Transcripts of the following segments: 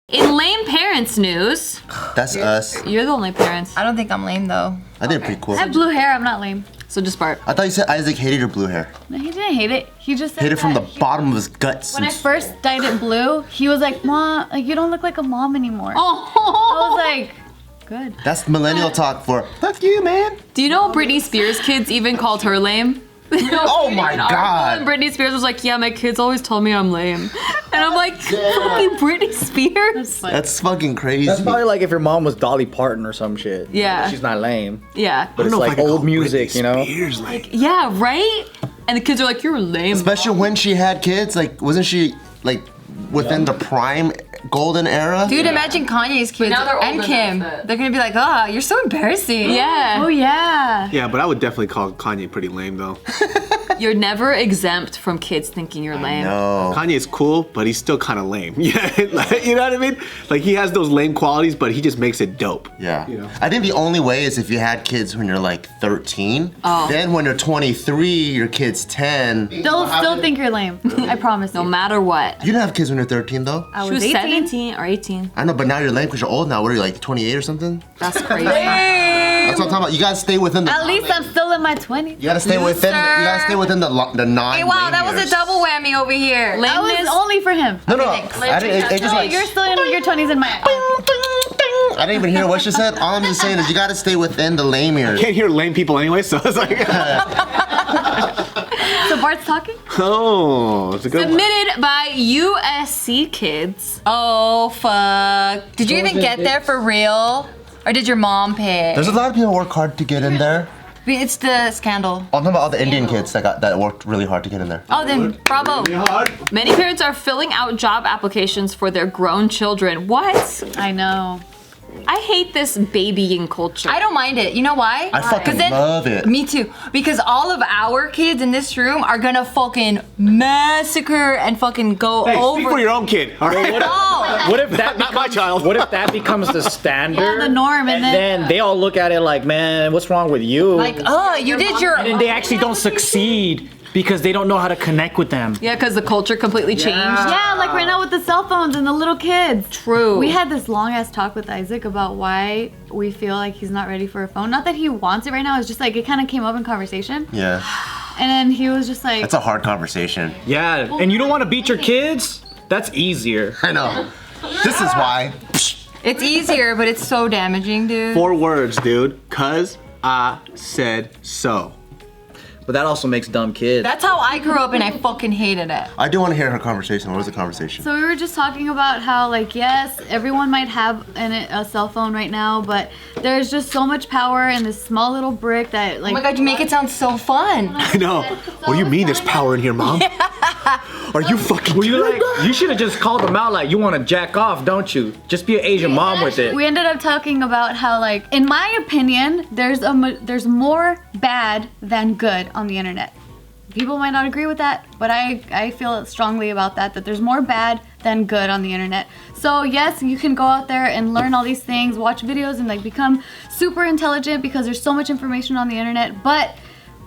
In lame parents news, That's us. you're the only parents. I don't think I'm lame though. I think pretty cool. I have blue hair, I'm not lame. So just Bart. I thought you said Isaac hated your blue hair. No, he didn't hate it. He just said Hate it from the that bottom of his guts. when I first dyed it blue, he was like, Mom, like, you don't look like a mom anymore. Oh. I was like, good. That's millennial talk for fuck you, man. Do you know Britney Spears' kids even called her lame? Oh my god. And Britney Spears was like, yeah, my kids always tell me I'm lame. And I'm like, fucking Britney Spears? That's fucking crazy. That's probably like if your mom was Dolly Parton or some shit. Yeah. She's not lame. Yeah. But it's like old music, you know? Spears, like, Yeah, right? And the kids are like, you're lame. Especially when she had kids, like, wasn't she like within the prime golden era? Dude, imagine Kanye's kids now they're and old Kim. enough. They're gonna be like, oh, you're so embarrassing. Yeah. Oh, yeah. yeah, but I would definitely call Kanye pretty lame though. You're never exempt from kids thinking you're lame. No. Kanye's cool, but he's still kind of lame. Yeah, like, you know what I mean? Like he has those lame qualities, but he just makes it dope. Yeah. You know? I think the only way is if you had kids when you're like 13. Oh. Then when you're 23, your kid's 10. They'll still think you're lame. I promise No you. matter what. You didn't have kids when you're 13 though? I She was 18. 17 or 18. I know, but now you're lame because you're old now. What are you, like 28 or something? That's crazy. That's what I'm talking about. You gotta stay within the. At least I'm still in my 20s. You gotta stay within. You gotta stay within the 9. Hey, wow, that was a years. double whammy over here. That was Lameness. only for him. No, no. thanks. I didn't, it just No, like. you're still in your 20s in my. I didn't even hear what she said. All I'm just saying is you gotta stay within the lame years. Can't hear lame people anyway, so it's like, So Bart's talking? oh, it's a good one. Submitted by USC kids. Oh, fuck. Did you even get there for real? Or did your mom pay? There's a lot of people who work hard to get in there. It's the scandal. I'm talking about all the Indian kids that worked really hard to get in there. Oh, then bravo. Many parents are filling out job applications for their grown children. What? I know. I hate this babying culture. I don't mind it. You know why? I fucking 'Cause then- love it. Me too. Because all of our kids in this room are gonna fucking massacre and fucking go Hey, over. speak for your own kid, all right? Oh, What if that Not my child. What if that becomes the standard? Yeah, the norm, and then they all look at it like, man, what's wrong with you? like, oh, you did your. And they actually don't succeed because they don't know how to connect with them. Yeah, because the culture completely changed. Yeah, like right now with the cell phones and the little kids. True. We had this long ass talk with Isaac about why we feel like he's not ready for a phone. Not that he wants it right now, it's just like it kind of came up in conversation. Yeah, And then he was just like, that's a hard conversation. Yeah, and you don't want to beat your kids? That's easier. I know. This is why. It's easier, but it's so damaging, dude. 4 words, dude. 'Cause I said so. But that also makes dumb kids. That's how I grew up and I fucking hated it. I do want to hear her conversation. What was the conversation? so we were just talking about how like, yes, everyone might have a cell phone right now, but there's just so much power in this small little brick that like, Oh my god, you make it sound so fun. I know. What do you mean there's power in here, Mom? Are you fucking You should have just called them out like, you want to jack off, don't you? Just be an Asian mom with it. we ended up talking about how like, in my opinion, there's more bad than good on the internet. People might not agree with that, but I feel strongly about that there's more bad than good on the internet. So yes, you can go out there and learn all these things, watch videos and like become super intelligent because there's so much information on the internet, but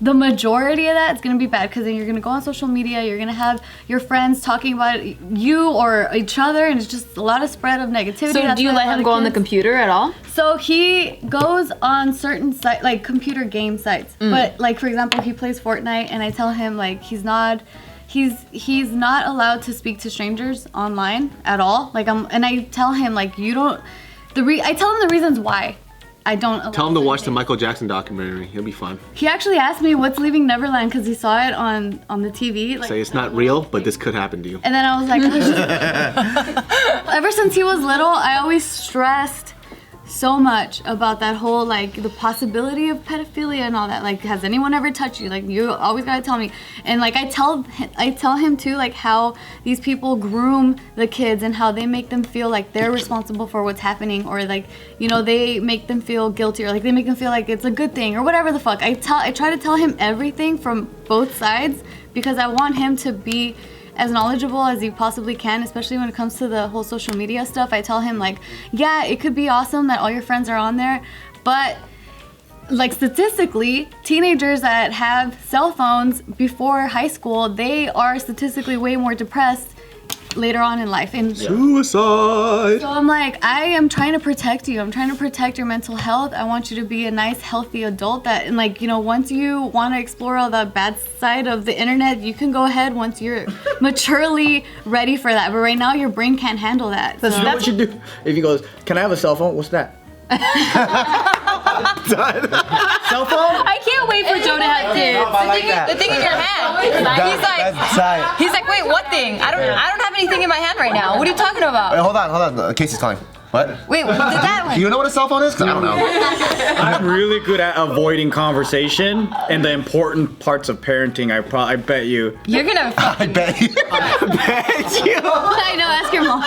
the majority of that is going to be bad because then you're going to go on social media, you're going to have your friends talking about you or each other, and it's just a lot of spread of negativity. So That's do you why a let lot him of go on the kids- computer at all? So he goes on certain sites, like computer game sites. But like for example, he plays Fortnite, and I tell him like he's not allowed to speak to strangers online at all. Like and I tell him like you don't. I tell him the reasons why I don't. allow Tell him to watch the certain Michael Jackson documentary. It'll be fun. things. He actually asked me what's Leaving Neverland because he saw it on the TV. Like, Say it's not real, but this could happen to you. And then I was like, ever since he was little, I always stressed so much about that whole like the possibility of pedophilia and all that. Like, has anyone ever touched you? Like, you always gotta tell me. And like I tell him too, like how these people groom the kids and how they make them feel like they're responsible for what's happening, or like, you know, they make them feel guilty, or like they make them feel like it's a good thing or whatever the fuck. I try to tell him everything from both sides because I want him to be as knowledgeable as he possibly can, especially when it comes to the whole social media stuff. I tell him like, yeah, it could be awesome that all your friends are on there, but like statistically, teenagers that have cell phones before high school, they are statistically way more depressed later on in life. And Suicide. so I'm like, I am trying to protect you. I'm trying to protect your mental health. I want you to be a nice, healthy adult that, and like, you know, once you want to explore all the bad side of the internet, you can go ahead once you're maturely ready for that. But right now, your brain can't handle that. So You know what you do? If he goes, can I have a cell phone? What's that? Cell phone? I can't wait for Joe to have kids. I like that. The thing in your hand. That's tight. He's like, wait, what thing? I don't have anything in my hand right now. What are you talking Wait, about? hold on. Casey's calling. What? Wait, what did that Do you know what a cell phone is? 'Cause I don't know. I'm really good at avoiding conversation and the important parts of parenting. I bet you. You're gonna. I bet you. I know, ask your mom.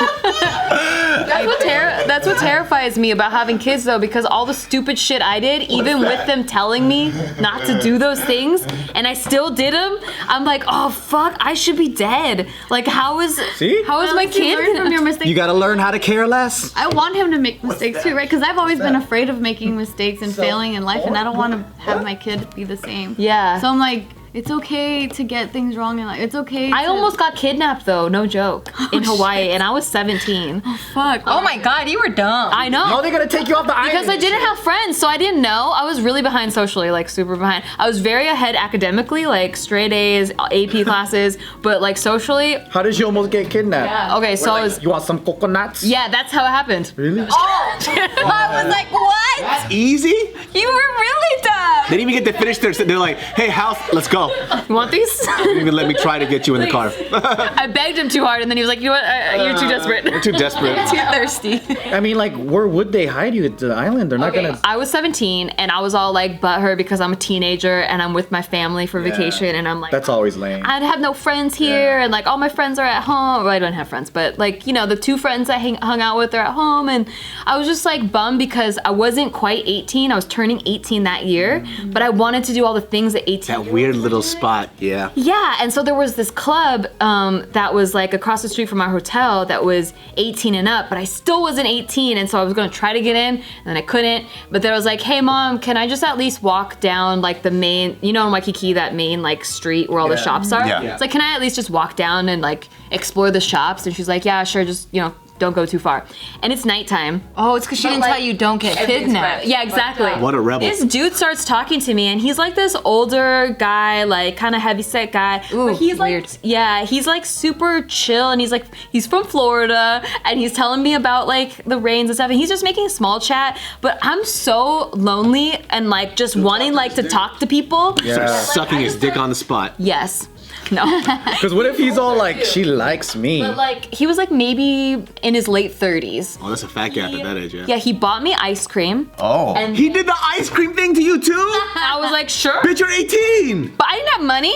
That's what terrifies me about having kids, though, because all the stupid shit I did, even with them telling me not to do those things, and I still did them. I'm like, oh fuck, I should be dead. Like, how is my You kid learn from your mistakes. You gotta learn how to care less. I want him to make mistakes too, right? Because I've always been afraid of making mistakes and failing in life, and I don't want to have my kid be the same. Yeah. So I'm like, it's okay to get things wrong in life. It's okay. I almost got kidnapped, though, no joke, in Hawaii, and I was 17. fuck. Oh my God, you were dumb. I know. No, they're gonna take you off the island. Because I didn't have friends, so I didn't know. I was really behind socially, like super behind. I was very ahead academically, like straight A's, AP classes, but like socially, How did you almost get kidnapped? okay, so I was, You want some coconuts? yeah, that's how it happened. Really? I was like, what? Easy? You were really dumb. They didn't even get to finish their. They're like, hey, House, let's go. You want these? They didn't even let me try to get you in the car. I begged him too hard, and then he was like, you know what, you're too desperate. You're too desperate. Too thirsty. I mean, like, where would they hide you at the island? They're not gonna. I was 17, and I was all like butthurt because I'm a teenager, and I'm with my family for vacation, and I'm like, That's always lame. I have no friends here, and like all my friends are at home. Well, I don't have friends, but like, you know, the two friends I hung out with are at home, and I was just like bummed because I wasn't quite 18. I was turning 18 that year, but I wanted to do all the things that 18. That weird little spot, yeah. Yeah, and so there was this club that was like across the street from our hotel that was 18 and up, but I still wasn't 18, and so I was gonna try to get in, and then I couldn't. But then I was like, hey mom, can I just at least walk down like the main, you know, in Waikiki, that main like street where all the shops are? Yeah. It's like, can I at least just walk down and like explore the shops? And she's like, yeah, sure, just, you know, don't go too far. And it's nighttime. Oh, it's because she didn't tell you don't get kidnapped. Yeah, exactly. What a rebel. This dude starts talking to me, and he's like this older guy, like kind of heavyset guy. Ooh, but he's weird. like, yeah, he's like super chill, and he's from Florida, and he's telling me about like the rains and stuff, and he's just making small chat. But I'm so lonely and like just wanting like to talk to people. Starts sucking his dick on the spot. Yes. No. Because what if he's all like, she likes me? But like he was like maybe in his late 30s. Oh, that's a fat guy at that age, yeah. Yeah, he bought me ice cream. Oh. And He did the ice cream thing to you too? I was like, sure. Bitch, you're 18! But I didn't have money.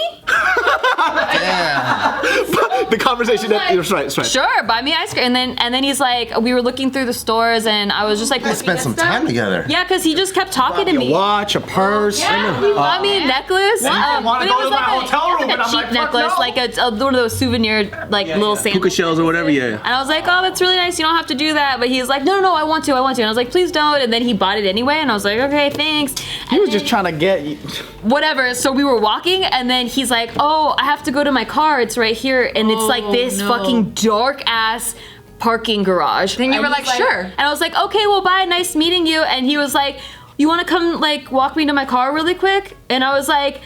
The conversation that you're right. Sure, buy me ice cream. And then he's like, we were looking through the stores, and I was just like, They spent some time together. Yeah, because he just kept talking to A me. watch, a purse. Yeah, he bought me a necklace. wanna but it go was to my hotel room, like and a I'm cheap like, fuck necklace, no. like one of those souvenir, like little Puka sandals. shells or whatever, yeah. And I was like, oh, that's really nice. You don't have to do that. But he's like, no, I want to. And I was like, please don't. And then he bought it anyway. And I was like, okay, thanks. He was just trying to get you. Whatever. So we were walking, and then he's like, oh, I have to go to my car. It's right here. And it's like this fucking dark ass parking garage. Then you And were he's like, sure. And I was like, okay, well, bye. Nice meeting you. And he was like, you want to come like walk me to my car really quick? And I was like,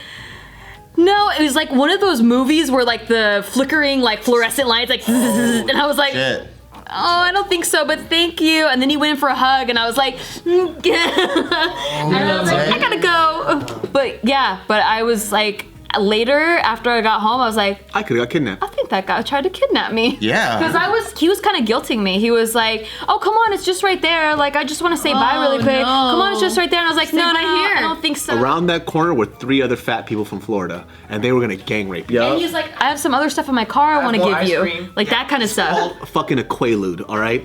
no. It was like one of those movies where like the flickering like fluorescent lights like and I was like, Shit. oh, I don't think so, but thank you. And then he went in for a hug, and I was like, and I was like, I gotta go. But yeah, but I was like, later after I got home, I was like, I could have got kidnapped. I think that guy tried to kidnap me. Yeah. Because he was kind of guilting me. He was like, oh, come on, it's just right there. Like, I just want to say bye really quick. no. Come on, it's just right there. And I was like, no, bye here. I don't think so. Around that corner were 3 other fat people from Florida, and they were gonna gang rape you. And he's like, I have some other stuff in my car I want to more give ice you. cream. Like that kind of stuff. Fucking a quaalude, all right?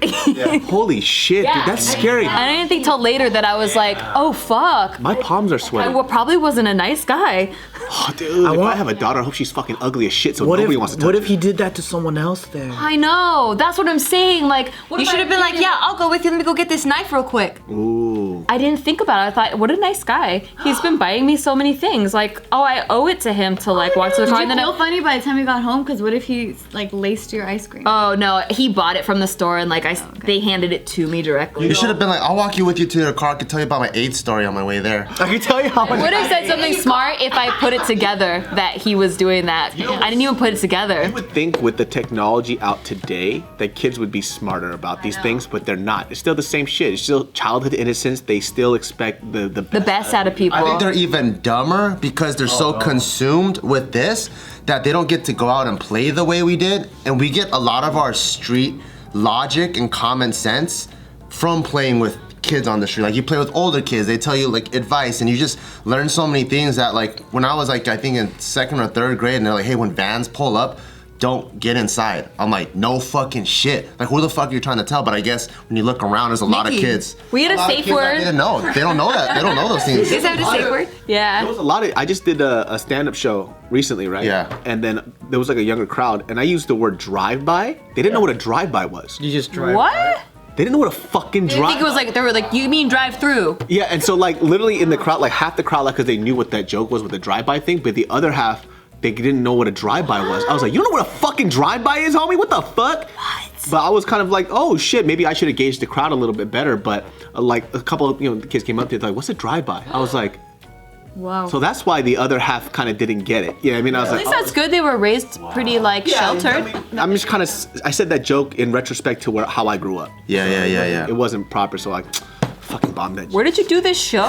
Holy shit, dude, that's scary. I didn't think till later that I was like, oh, fuck. My palms are I sweating. probably wasn't a nice guy. Oh, dude, if I have a daughter, I hope she's fucking ugly as shit, so nobody wants to touch What if her. he did that to someone else then? I know. That's what I'm saying. Like, what You if should I have been like, didn't- yeah, I'll go with you. Let me go get this knife real quick. Ooh. I didn't think about it. I thought, what a nice guy. He's been buying me so many things. Like, oh, I owe it to him to like walk to the car. Did And you then feel funny by the time you got home? Because what if he like laced your ice cream? oh no, he bought it from the store and like they handed it to me directly. You should have been like, I'll walk you with you to your car. I could tell you about my AIDS story on my way there. I can tell you how much. Would have said something smart if I put it together that he was doing that. I didn't even put it together. I would think with the technology out today that kids would be smarter about these things, but they're not. It's still the same shit. It's still childhood innocence. They still expect the Best out of people. I think they're even dumber because they're so consumed with this that they don't get to go out and play the way we did. And we get a lot of our street logic and common sense from playing with kids on the street. Like you play with older kids, they tell you like advice and you just learn so many things that like when I was like I think in 2nd or 3rd grade and they're like, hey, when vans pull up, don't get inside. I'm like, no fucking shit. Like who the fuck are you trying to tell? But I guess when you look around, there's a lot of kids. We had a safe word. They didn't know. They don't know that. They don't know those things. Is that a safe word? Yeah. There was a lot of. I just did a stand-up show recently, right? Yeah. And then there was like a younger crowd, and I used the word drive-by. They didn't know what a drive-by was. You just drive. What? They didn't know what a fucking I drive. think it was like they were like, you mean drive through? Yeah, and so like literally in the crowd, like half the crowd, like because they knew what that joke was with the drive-by thing, but the other half, they didn't know what a drive-by was. I was like, you don't know what a fucking drive-by is, homie? What the fuck? What? But I was kind of like, oh shit, maybe I should have gauged the crowd a little bit better. But like a couple of the kids came up to me, like, what's a drive-by? I was like, Wow. so that's why the other half kind of didn't get it. Yeah, I mean, I was At like, least that's good. They were raised pretty like sheltered. I'm just kind of. I said that joke in retrospect to how I grew up. Yeah. It wasn't proper, so I fucking bombed that. Where did you do this show?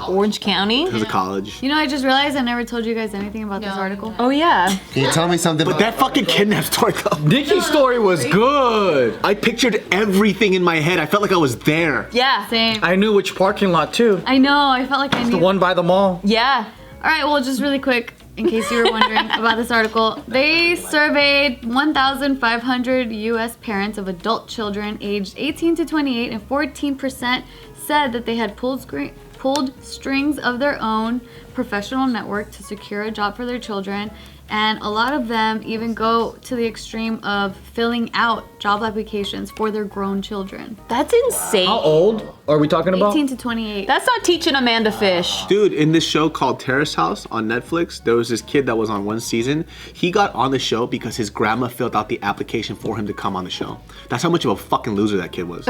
Orange County? It was a college. You know, I just realized I never told you guys anything about this article. Oh yeah. Can you tell me something But that fucking kidnap story, though. Nikki's story was good. I pictured everything in my head. I felt like I was there. Yeah. Same. I knew which parking lot too. I know. I felt like I knew. The one by the mall. Yeah. All right, well, just really quick, in case you were wondering about this article, they surveyed 1,500 U.S. parents of adult children aged 18 to 28, and 14% said that they had pulled strings of their own professional network to secure a job for their children. And a lot of them even go to the extreme of filling out job applications for their grown children. That's insane. How old are we talking about? 18 to 28. That's not teaching Amanda Fish. Dude, in this show called Terrace House on Netflix, there was this kid that was on one season. He got on the show because his grandma filled out the application for him to come on the show. That's how much of a fucking loser that kid was.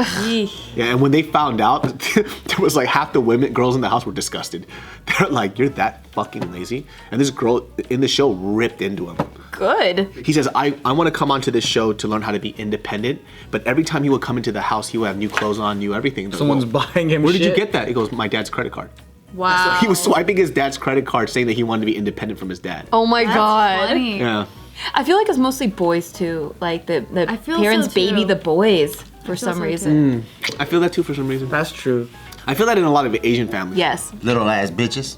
Yeah, and when they found out, there was like half the girls in the house were disgusted. They're like, you're that fucking lazy? And this girl in the show ripped into him. Good. He says, I want to come onto this show to learn how to be independent, but every time he would come into the house, he would have new clothes on, new everything. Like, Someone's buying him where did you shit. get that? He goes, my dad's credit card. Wow. He was swiping his dad's credit card saying that he wanted to be independent from his dad. Oh my god. Funny. Yeah. I feel like it's mostly boys too. Like the I feel parents so, baby too. the boys for feel some so, reason. I feel that too for some reason. That's true. I feel that in a lot of Asian families. Yes. Little ass bitches.